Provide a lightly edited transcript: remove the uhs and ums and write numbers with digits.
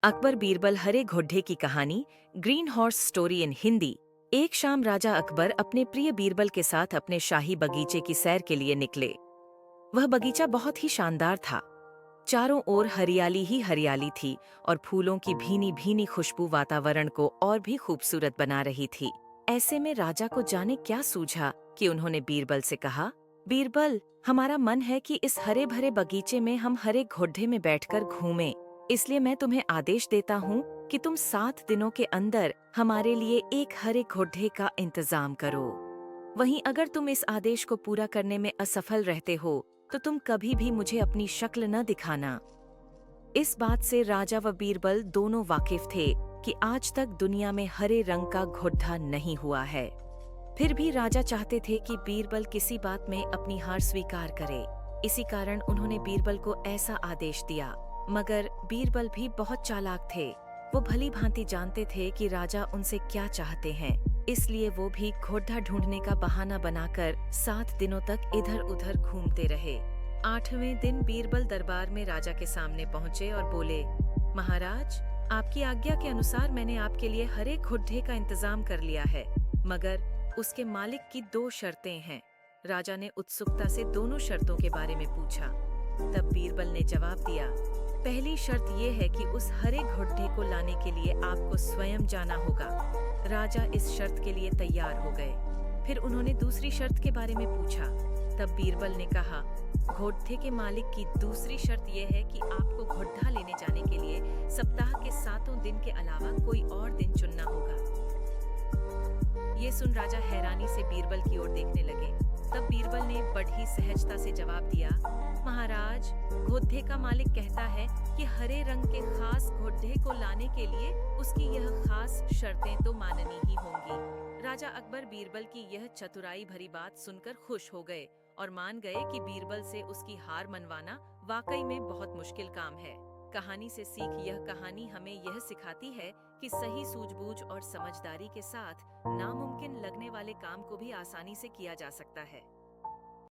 अकबर बीरबल हरे घोड़े की कहानी green horse story in Hindi. एक शाम राजा अकबर अपने प्रिय बीरबल के साथ अपने शाही बगीचे की सैर के लिए निकले। वह बगीचा बहुत ही शानदार था। चारों ओर हरियाली ही हरियाली थी और फूलों की भीनी भीनी खुशबू वातावरण को और भी खूबसूरत बना रही थी। ऐसे में राजा को जाने क्या सूझा कि उन्होंने बीरबल से कहा, बीरबल, हमारा मन है कि इस हरे भरे बगीचे में हम हरे घोड़े में बैठकर घूमें। इसलिए मैं तुम्हें आदेश देता हूँ कि तुम 7 दिनों के अंदर हमारे लिए एक हरे घोड़े का इंतजाम करो। वहीं अगर तुम इस आदेश को पूरा करने में असफल रहते हो तो तुम कभी भी मुझे अपनी शक्ल न दिखाना। इस बात से राजा व बीरबल दोनों वाकिफ थे कि आज तक दुनिया में हरे रंग का घोड़ा नहीं हुआ है। फिर भी राजा चाहते थे कि बीरबल किसी बात में अपनी हार स्वीकार करे। इसी कारण उन्होंने बीरबल को ऐसा आदेश दिया। मगर बीरबल भी बहुत चालाक थे। वो भली भांति जानते थे कि राजा उनसे क्या चाहते हैं। इसलिए वो भी घोड़ा ढूंढने का बहाना बनाकर 7 दिनों तक इधर उधर घूमते रहे। 8वें दिन बीरबल दरबार में राजा के सामने पहुंचे और बोले, महाराज, आपकी आज्ञा के अनुसार मैंने आपके लिए हरे घोड़े का इंतजाम कर लिया है, मगर उसके मालिक की 2 शर्तें हैं। राजा ने उत्सुकता से दोनों शर्तों के बारे में पूछा। तब बीरबल ने जवाब दिया, पहली शर्त यह है कि उस हरे घोड़े को लाने के लिए आपको स्वयं जाना होगा। राजा इस शर्त के लिए तैयार हो गए। फिर उन्होंने दूसरी शर्त के बारे में पूछा। तब बीरबल ने कहा, घोड़े के मालिक की दूसरी शर्त यह है कि आपको घोड़ा लेने जाने के लिए सप्ताह के 7 दिन के अलावा कोई और दिन चुनना होगा। ये सुन राजा हैरानी से बीरबल की ओर देखने लगे। तब बीरबल ने बड़ी सहजता से जवाब दिया, महाराज, घोड़े का मालिक कहता है कि हरे रंग के खास घोड़े को लाने के लिए उसकी यह खास शर्तें तो माननी ही होंगी। राजा अकबर बीरबल की यह चतुराई भरी बात सुनकर खुश हो गए और मान गए कि बीरबल से उसकी हार मनवाना वाकई में बहुत मुश्किल काम है। कहानी से सीख, यह कहानी हमें यह सिखाती है कि सही सूझबूझ और समझदारी के साथ नामुमकिन लगने वाले काम को भी आसानी से किया जा सकता है।